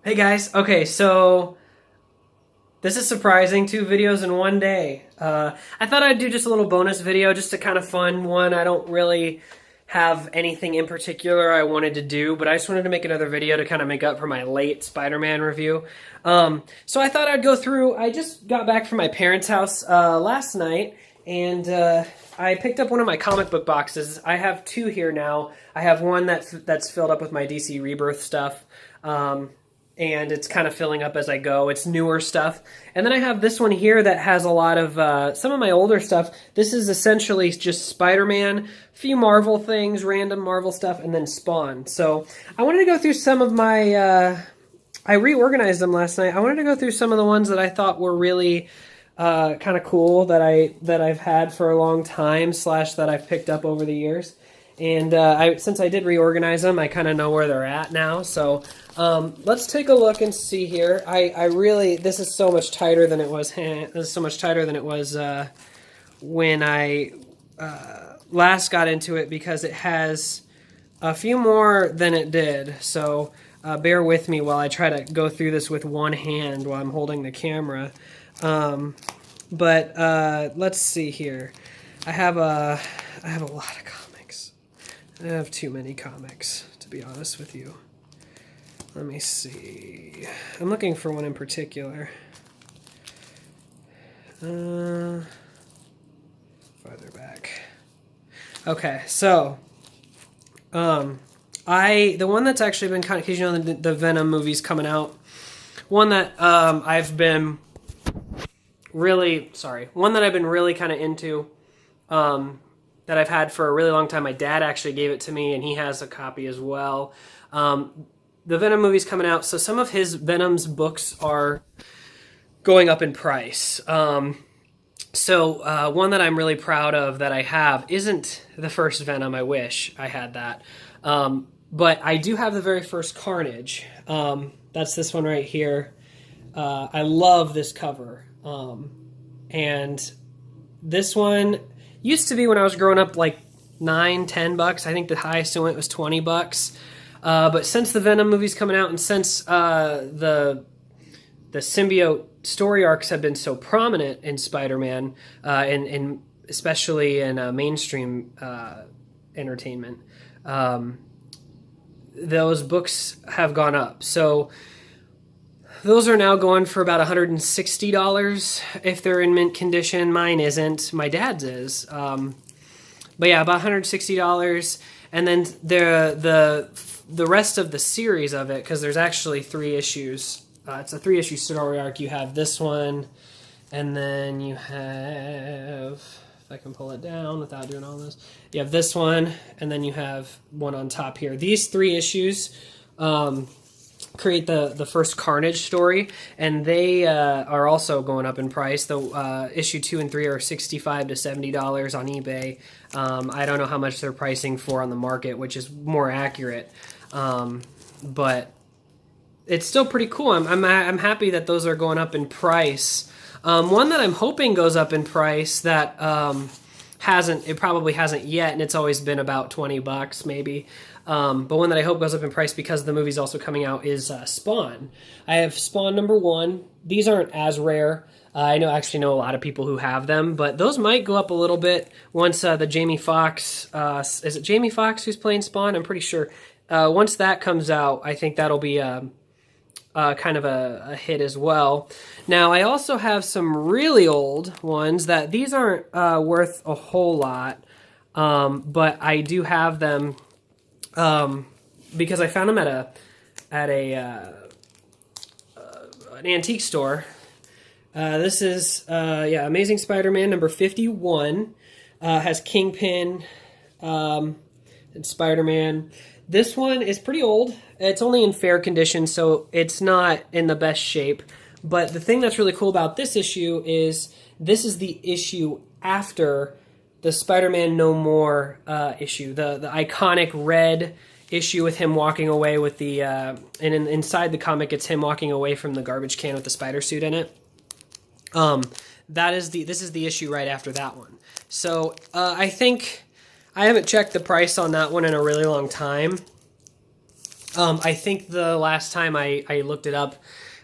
Hey guys, okay, so this is surprising, 2 videos in one day. I thought I'd do just a little bonus video, just a kind of fun one. I don't really have anything in particular I wanted to do, but I just wanted to make another video to kind of make up for my late Spider-Man review. So I thought I'd go through, I just got back from my parents' house last night, and I picked up one of my comic book boxes. I have two here now. I have one that's filled up with my DC Rebirth stuff. And it's kind of filling up as I go. It's newer stuff. And then I have this one here that has a lot of, some of my older stuff. This is essentially just Spider-Man, a few Marvel things, random Marvel stuff, and then Spawn. So I wanted to go through some of my, I reorganized them last night. I wanted to go through some of the ones that I thought were really kind of cool that I've had for a long time, / that I've picked up over the years. And since I did reorganize them, I kind of know where they're at now. So let's take a look and see here. I really, this is so much tighter than it was. This is so much tighter than it was when I last got into it, because it has a few more than it did. So bear with me while I try to go through this with one hand while I'm holding the camera. But let's see here. I have a lot of comics. I have too many comics, to be honest with you. Let me see. I'm looking for one in particular. Farther back. Okay, so the one that's actually been kind of, because you know the Venom movie's coming out. One that I've been really kind of into. That I've had for a really long time. My dad actually gave it to me, and he has a copy as well. The Venom movie's coming out, so some of his Venom's books are going up in price. So one that I'm really proud of that I have isn't the first Venom. I wish I had that. But I do have the very first Carnage. That's this one right here. I love this cover. And this one used to be, when I was growing up, like $9-10. I think the highest it went was $20. But since the Venom movie's coming out, and since the symbiote story arcs have been so prominent in Spider-Man, and especially in mainstream entertainment, those books have gone up. So those are now going for about $160 if they're in mint condition. Mine isn't. My dad's is. But yeah, about $160. And then the rest of the series of it, because there's actually 3 issues. It's a 3-issue story arc. You have this one, and then you have, if I can pull it down without doing all this, you have this one, and then you have one on top here. These 3 issues create the first Carnage story, and they are also going up in price. The issue 2 and 3 are $65 to $70 on eBay. I don't know how much they're pricing for on the market, which is more accurate, but it's still pretty cool. I'm happy that those are going up in price. One that I'm hoping goes up in price that it probably hasn't yet, and it's always been about $20 maybe. But one that I hope goes up in price because the movie's also coming out is Spawn. I have Spawn #1. These aren't as rare. I actually know a lot of people who have them, but those might go up a little bit once the Jamie Foxx, is it Jamie Foxx who's playing Spawn? I'm pretty sure. Once that comes out, I think that'll be kind of a hit as well. Now, I also have some really old ones that these aren't worth a whole lot, but I do have them because I found them at an antique store. This is Amazing Spider-Man number 51. Has Kingpin and Spider-Man. This one is pretty old. It's only in fair condition, so it's not in the best shape. But the thing that's really cool about this issue is this is the issue after the Spider-Man No More issue, the iconic red issue with him walking away with the inside the comic, it's him walking away from the garbage can with the spider suit in it. This is the issue right after that one. So I think I haven't checked the price on that one in a really long time. I think the last time I looked it up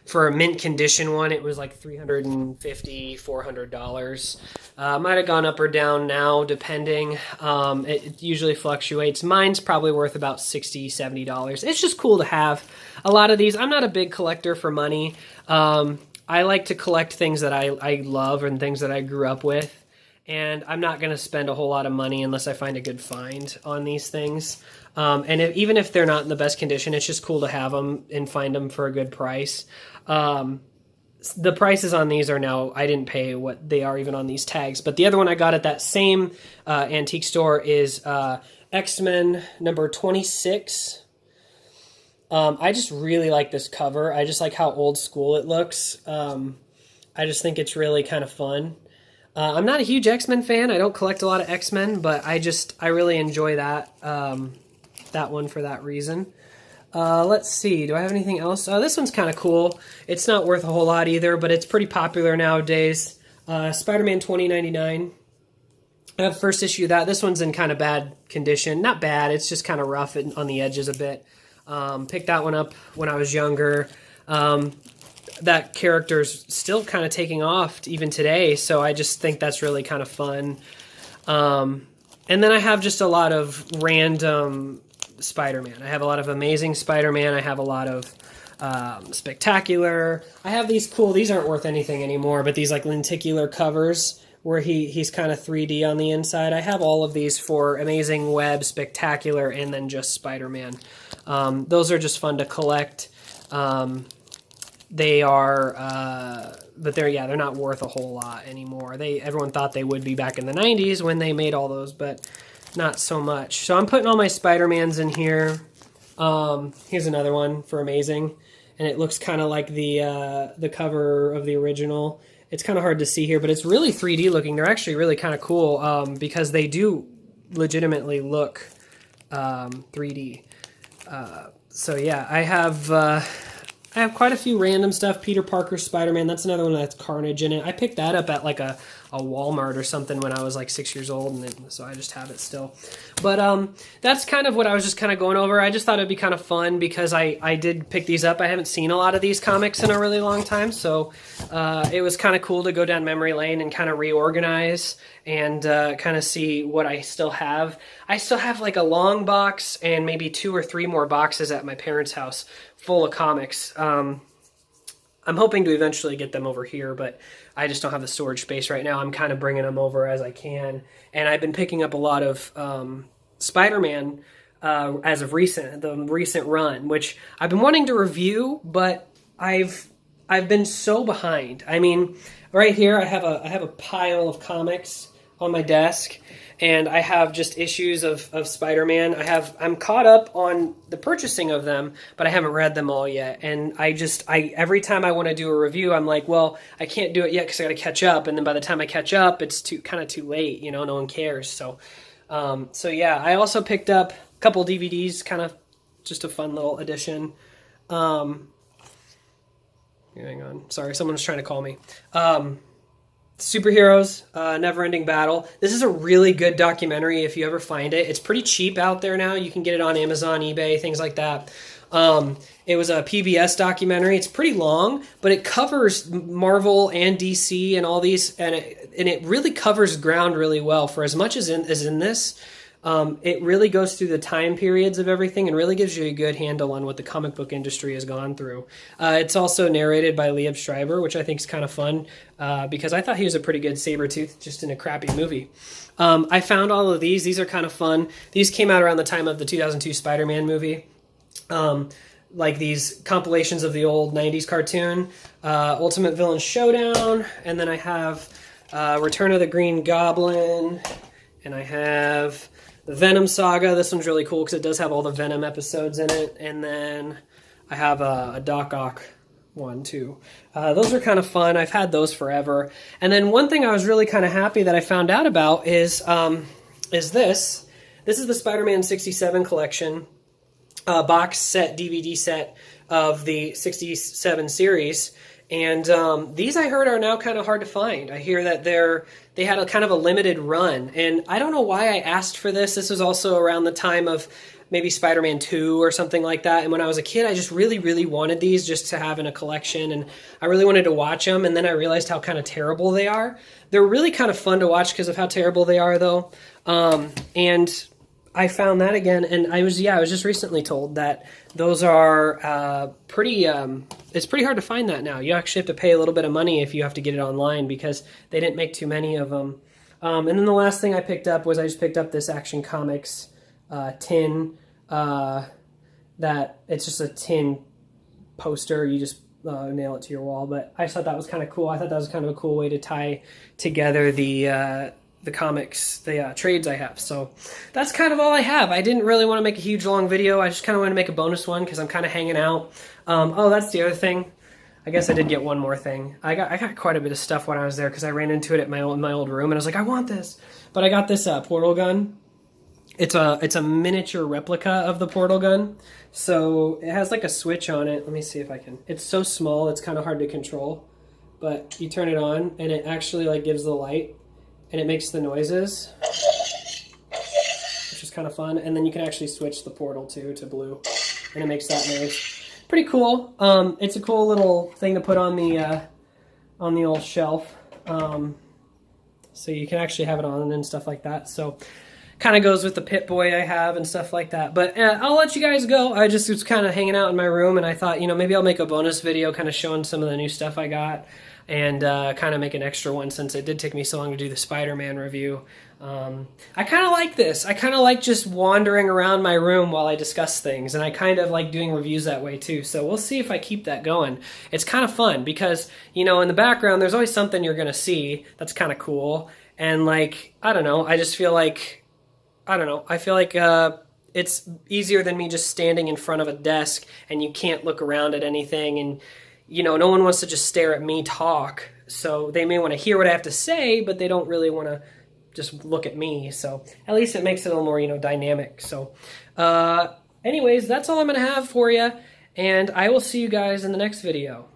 for a mint condition one, it was like $350, $400. Might have gone up or down now, depending. It usually fluctuates. Mine's probably worth about $60, $70. It's just cool to have a lot of these. I'm not a big collector for money. I like to collect things that I love and things that I grew up with. And I'm not going to spend a whole lot of money unless I find a good find on these things. Even if they're not in the best condition, it's just cool to have them and find them for a good price. The prices on these are now, I didn't pay what they are even on these tags. But the other one I got at that same antique store is X-Men number 26. I just really like this cover. I just like how old school it looks. I just think it's really kind of fun. I'm not a huge X-Men fan. I don't collect a lot of X-Men, but I really enjoy that one for that reason. Let's see. Do I have anything else? This one's kind of cool. It's not worth a whole lot either, but it's pretty popular nowadays. Spider-Man 2099. I have first issue of that. This one's in kind of bad condition. Not bad. It's just kind of rough on the edges a bit. Picked that one up when I was younger. That character's still kind of taking off even today, so I just think that's really kind of fun. And then I have just a lot of random Spider-Man. I have a lot of Amazing Spider-Man. I have a lot of Spectacular. I have these cool, these aren't worth anything anymore, but these like lenticular covers where he's kind of 3D on the inside. I have all of these for Amazing Web, Spectacular, and then just Spider-Man. Those are just fun to collect. They are, but they're not worth a whole lot anymore. Everyone thought they would be back in the 90s when they made all those, but not so much. So I'm putting all my Spider-Mans in here. Here's another one for Amazing, and it looks kind of like the cover of the original. It's kind of hard to see here, but it's really 3D looking. They're actually really kind of cool because they do legitimately look 3D. So yeah, I have quite a few random stuff. Peter Parker, Spider-Man, that's another one that's Carnage in it. I picked that up at like a Walmart or something when I was like 6 years old, and so I just have it still. But that's kind of what I was just kind of going over. I just thought it'd be kind of fun because I did pick these up. I haven't seen a lot of these comics in a really long time, so it was kind of cool to go down memory lane and kind of reorganize and kind of see what I still have. I still have like a long box and maybe 2 or 3 more boxes at my parents' house full of comics. I'm hoping to eventually get them over here, but I just don't have the storage space right now. I'm kind of bringing them over as I can. And I've been picking up a lot of Spider-Man as of the recent run, which I've been wanting to review, but I've been so behind. I mean, right here I have a pile of comics on my desk, and I have just issues of Spider-Man. I'm caught up on the purchasing of them, but I haven't read them all yet. And every time I want to do a review, I'm like, well, I can't do it yet because I got to catch up. And then by the time I catch up, it's kind of too late. No one cares. So yeah, I also picked up a couple DVDs, kind of just a fun little addition. Hang on, sorry, someone's trying to call me. Superheroes, Never-Ending Battle. This is a really good documentary if you ever find it. It's pretty cheap out there now. You can get it on Amazon, eBay, things like that. It was a PBS documentary. It's pretty long, but it covers Marvel and DC and all these, and it really covers ground really well. For as much as in this, it really goes through the time periods of everything and really gives you a good handle on what the comic book industry has gone through. It's also narrated by Liev Schreiber, which I think is kind of fun because I thought he was a pretty good Sabretooth just in a crappy movie. I found all of these. These are kind of fun. These came out around the time of the 2002 Spider-Man movie. Like these compilations of the old 90s cartoon, Ultimate Villain Showdown, and then I have Return of the Green Goblin, and I have the Venom Saga. This one's really cool because it does have all the Venom episodes in it. And then I have a Doc Ock one too. Those are kind of fun. I've had those forever. And then one thing I was really kind of happy that I found out about is this. This is the Spider-Man 67 collection box set, DVD set of the 67 series. And these I heard are now kind of hard to find. I hear that they had a kind of a limited run. And I don't know why I asked for this. This was also around the time of maybe Spider-Man 2 or something like that. And when I was a kid, I just really, really wanted these just to have in a collection, and I really wanted to watch them, and then I realized how kind of terrible they are. They're really kind of fun to watch because of how terrible they are, though. And I found that again, and I was just recently told that those are it's pretty hard to find that now. You actually have to pay a little bit of money if you have to get it online because they didn't make too many of them. And then the last thing I picked up was I just picked up this Action Comics tin that it's just a tin poster. You just nail it to your wall. But I just thought that was kind of cool. I thought that was kind of a cool way to tie together the comics, the trades I have. So that's kind of all I have. I didn't really want to make a huge long video. I just kind of wanted to make a bonus one because I'm kind of hanging out. Oh, that's the other thing. I guess I did get one more thing. I got quite a bit of stuff when I was there because I ran into it at my old room and I was like, I want this. But I got this portal gun. It's a miniature replica of the portal gun. So it has like a switch on it. Let me see if I can. It's so small, it's kind of hard to control. But you turn it on and it actually like gives the light and it makes the noises, which is kind of fun. And then you can actually switch the portal to blue and it makes that noise. Pretty cool. It's a cool little thing to put on the old shelf. So you can actually have it on and stuff like that. So kind of goes with the Pip-Boy I have and stuff like that. But I'll let you guys go. I just was kind of hanging out in my room and I thought, maybe I'll make a bonus video kind of showing some of the new stuff I got and kind of make an extra one since it did take me so long to do the Spider-Man review. I kind of like this. I kind of like just wandering around my room while I discuss things, and I kind of like doing reviews that way too. So we'll see if I keep that going. It's kind of fun because, in the background there's always something you're going to see that's kind of cool. And like, I don't know, I feel like it's easier than me just standing in front of a desk and you can't look around at anything, and no one wants to just stare at me talk. So they may want to hear what I have to say, but they don't really want to just look at me. So at least it makes it a little more, dynamic. So anyways, that's all I'm going to have for you, and I will see you guys in the next video.